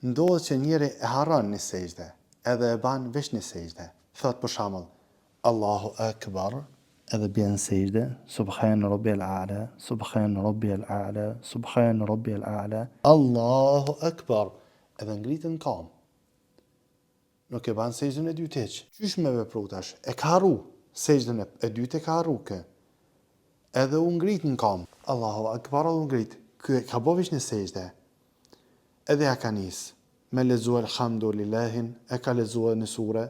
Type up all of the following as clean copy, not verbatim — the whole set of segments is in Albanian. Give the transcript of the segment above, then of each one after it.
ndodhë që njëri e harron një sejdë, edhe e ban veç një sejdë. Thot për shembull, Allahu Akbar, edhe bjen sejdë, Subhan Rabbiyal A'la, Subhan Rabbiyal A'la, Subhan Rabbiyal A'la, Allahu Akbar, edhe ngritën kam. Nuk e ban sejdën e dytë hiç. Qysh me vepru tash? E ka harru sejdën e dytë, e ka harru kë. Edhe u ngritën kam. Allahu Akbar, u ngrit. Ky ka bo veç një sejdë. Edhe ja ka nis me lexu elhamdulillahin, e ka lexuar në sure.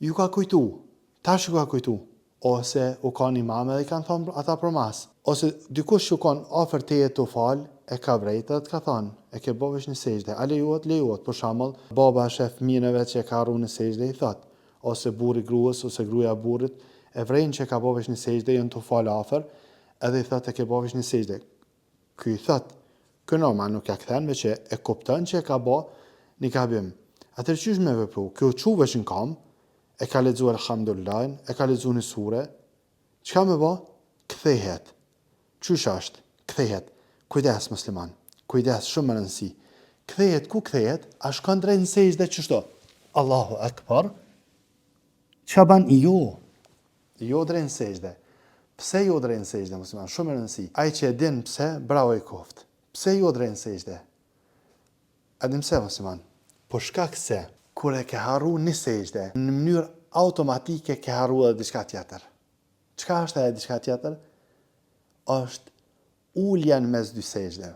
Ju ka kujtu, tash ju ka kujtu, ose u kanë imam edhe i kanë thonë ata për mas, ose dikush që kanë afër teje të fal, e ka vrejtë dhe ka thonë, e ke bo veç një sejdë, a lejuat, për shembull, baba shef fëmijën e vet që e ka harru në sejdë i thot, ose burri gruas, ose gruaja burrit, e vrejnë që ka bo veç një sejdë, janë të fal afër, edhe i thot e ke bo veç një sejdë. Ky i thot, ky normal nuk ja kthen, veç e kupton që e ka bo një gabim. Atëherë çysh me vepru? Kjo çu veç në kam, e ka lexuar elhamdulillahin, e ka lexuar në sure. Çka më bë? Kthehet. Çysh është? Kthehet. Kujdes musliman. Kujdes, shumë më rëndësi. Kthehet ku kthehet? A shkon drejt në sejdë çështo? Allahu Akbar. Çka ban? Jo drejt në sejdë. Pse jo drejt në sejdë, musliman? Shumë më rëndësi. Ai që e din pse, bravo i koft. Pse jo drejt në sejdë? A din pse, musliman? Po shkak se kur e ke harru një sejdë, në mënyrë automatike ke harru edhe diçka tjetër. Çka është ajo diçka tjetër? Është ulja në mes dy sejdëve.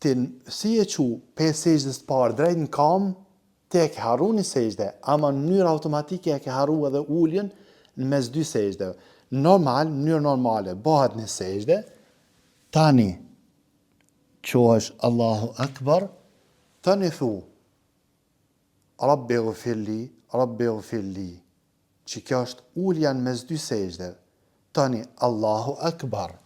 Ti si e qu pe sejdës parë drejt në kam, ti e ke harru një sejdë, ama në mënyrë automatike e ke harru edhe uljen në mes dy sejdëve. Normal, në mënyrë normale, bëhet një sejdë, tani qohesh Allahu Akbar, tani thu Rabbi gfirli, që kjo është ulja në mes dy sejdëve. Tani Allahu Akbar.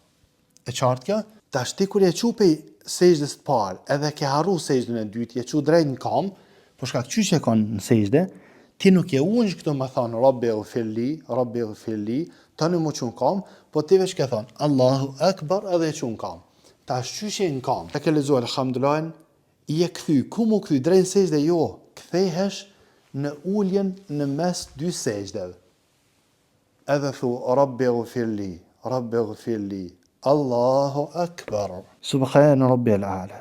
E qartë kjo? Tash ti kur e qu pe sejdës të parë, edhe ke harru sejdën e dytë, e qu drejt në kam, po shkak qysh e kanë në sejdë, ti nuk e unjë këto me thonë Rabbi gfirli, tani mu qu në kam, po ti veç ke thonë Allahu Akbar edhe e qu në kam. Tash qysh e në kam? E ke lexuar elhamdulillahin, i e kthy, ku mu kthy? Drejt në sejdë, jo, kthehesh në uljen në mes dy sejdëve. Edhe thu Rabbi gfirli, Allahu Akbar. Subhan Rabbiyal A'la.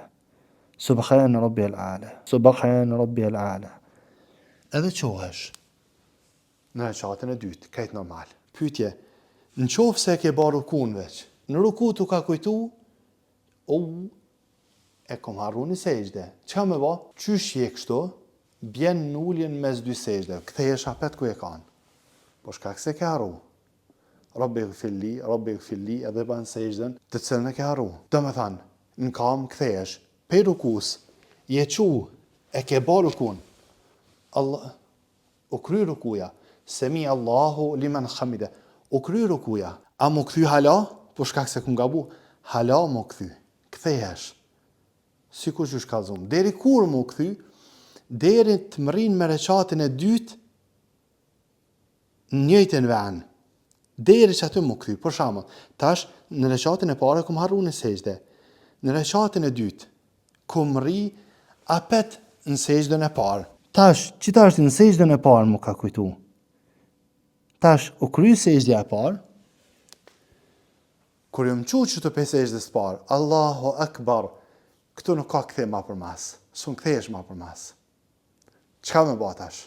Subhan Rabbiyal A'la. Subhan Rabbiyal A'la. Edhe qohesh në rekatën e dytë, kajt normal. Pyetje, në qoftë se ke bërë rukun veç, në ruku tu ka kujtu, e kom harru një sejdë. Çka më bë? Qysh je kështu? Bjen në uljen mes dy sejdëve. Kthehesh apet ku e kanë. Po shkak se ke harru. Rabbi gfirli, edhe ban sejdën të cilën e ke harru. Domethënë, në kam kthehesh, pe rukus, je qu, e ke bërë rukun. Allah, u kry rukuja. Semi Allahu liman hamide. U kry rukuja. A mu kthy hala? Po shkak se kum gabu. Hala mu kthy. Kthehesh. Sikur që shkallëzum. Deri kur mu kthy? Deri të mërin me reqatin e dytë njëjtën vend. Deri që aty mu kthy. Për shembull, tash në reqatin e parë kum harru në sejdë. Në reqatin e dytë kum rri apet në sejdën e parë. Tash, qita është në sejdën e parë mu ka kujtu. Tash, u kry sejdja e parë. Kur jëm qu që të pe sejdës parë, Allahu Akbar, këtu nuk ka kthe ma për mas. Sun kthehesh ma për mas. Çka me ba tash?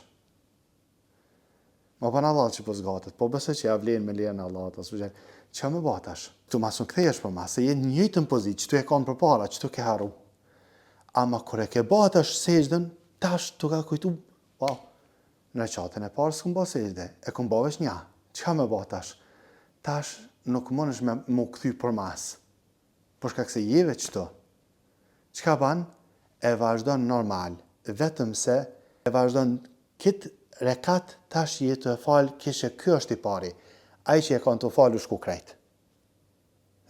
Ma për Allah që po zgatet, po besoj që ja vlen me lejen e Allahut ose gjë. Çka me ba tash? Këtu ma sun kthehesh për mas, se je në njëjtën pozitë, që tu e kanë përpara, që tu ke harru. Ama kur e ke ba tash sejdën, tash tu ka kujtu, në rekatën e parë s'kum ba sejdë, e kum ba veç një. Çka me ba tash? Tash nuk mundesh me mu kthy për mas. Por shkak se je veç këtu. Çka ban? E vazhdon normal, vetëm se e vazhdon kët rekat tash je të fal, kishe ky është i pari. Ai që e kanë të falu shku krejt.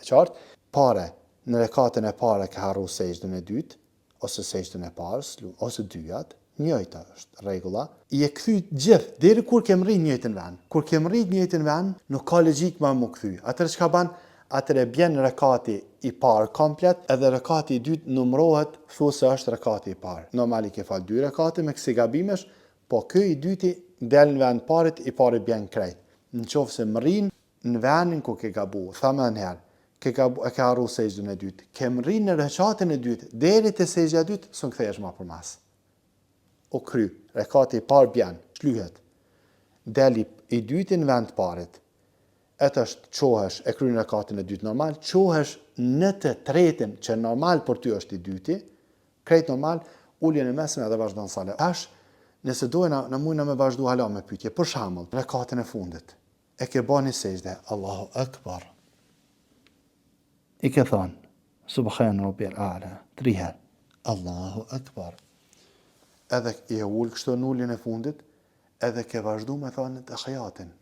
E qartë? Pare, në rekatën e parë ke harru sejdën e dytë, ose sejdën e parë, ose dyjat, njëjta është rregulla. I e kthy gjithë, deri kur ke rrit njëjtën vend. Kur ke rrit njëjtën vend, nuk ka logjik më mu kthy. Atëherë çka ban? Atëherë bjen rekati i parë komplet, edhe rekati i dytë numërohet, thuhet se është rekati i parë. Normali ke fal 2 rekate me kësi gabimesh, po ky i dyti del në vend parit, i pari bjen krejt. Nëse mrin në vendin ku ke gabu, thamë edhe një herë, e ke harru sejdën e dytë, ke mrin në rekatin e dytë, deri te sejdja e dytë, s'u kthehesh më përmas. O kry, rekati i parë bjen, shlyhet. Del i dyti në vend parit. Është qohesh, e kryen rekatin e dytë normal, qohesh në të tretin, që normal për ty është i dyti, krejt normal, ulje në mesme edhe vazhdon sale. Nëse dojna, në mujna me vazhdu hala me pyetje, për shembull, rekatin e fundit, e ke ba një sejdë, Allahu Akbar. I ke thonë, Subhan Rabbil A'la, 3 herë, Allahu Akbar. Edhe i e ullë kështu në ulljen e fundit, edhe ke vazhdu me thonë të khajatin.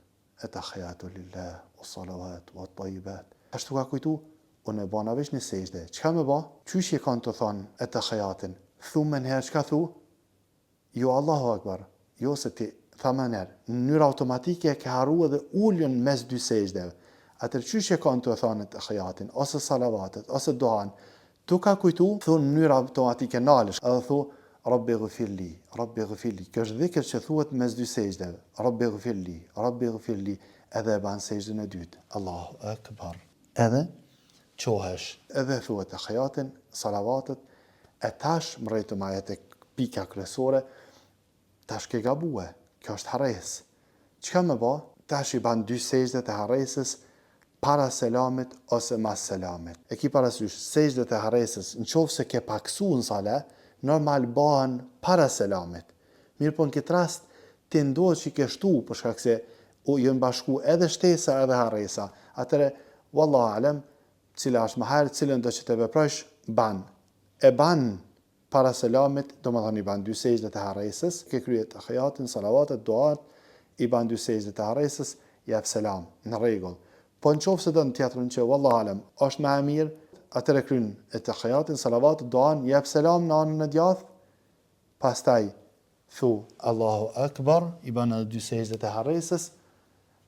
Etahiyatu lillah, wa salawat, wa tayyibat. Ashtu ka kujtu, unë e bana vesh një sejdë. Çka më ba? Qysh je kanë të thonë etahiyatin? Thumë në herë çka thu? Jo Allahu Akbar. Jo se ti thamë në herë. Në mënyrë automatike ke harru edhe ulljen mes 2 sejdëve. Atër qysh je kanë të thonë etahiyatin, ose salavatet, ose duan. Tu ka kujtu, thu në mënyrë automatike nalesh, edhe thu Rabbi ghfirli, Rabbi ghfirli. Kjo është dhikr që thuhet mes 2 sejdëve. Rabbi ghfirli, Rabbi ghfirli. Edhe e ban sejdën e dytë. Allahu Akbar. Edhe qohesh. Edhe thuhet tahiyatin, salavatet. E tash mrejtu ma jetë pika kryesore. Tash ke gabue. Kjo është harres. Çka më ba? Tash i ban 2 sejdët e harresës para selamit ose mas selamit. E ki parasysh sejdët e harresës, nëse ke paksu në sale, normal bëhen para selamit. Mirë po në këtë rast, ti ndodhë që i ke shtu, për shkak se jënë bashku edhe shtesa edhe harresa. Atëre, wallahu alem, cila është më herë, cilën do që të veprojsh, ban. E ban para selamit, do më thoni ban 2 sejdët e harresës, ke kryet tahiyatin, salavatet, duat, i ban 2 sejdët e harresës, jep selam, në rregull. Po në qofë se do në tjetërën që, wallahu alem, është më e mirë, atëre kryn e tahiyatin, salavatet, duan, jep selam në anën e djathë, pastaj thu Allahu Akbar, i ban edhe 2 sejdët e harresës,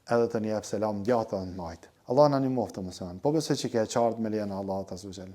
edhe të një jep selam djathë dhe në majtë. Allah në një moftë të mësëman. Po besoj që ke qartë me lejën Allah të azuzhel.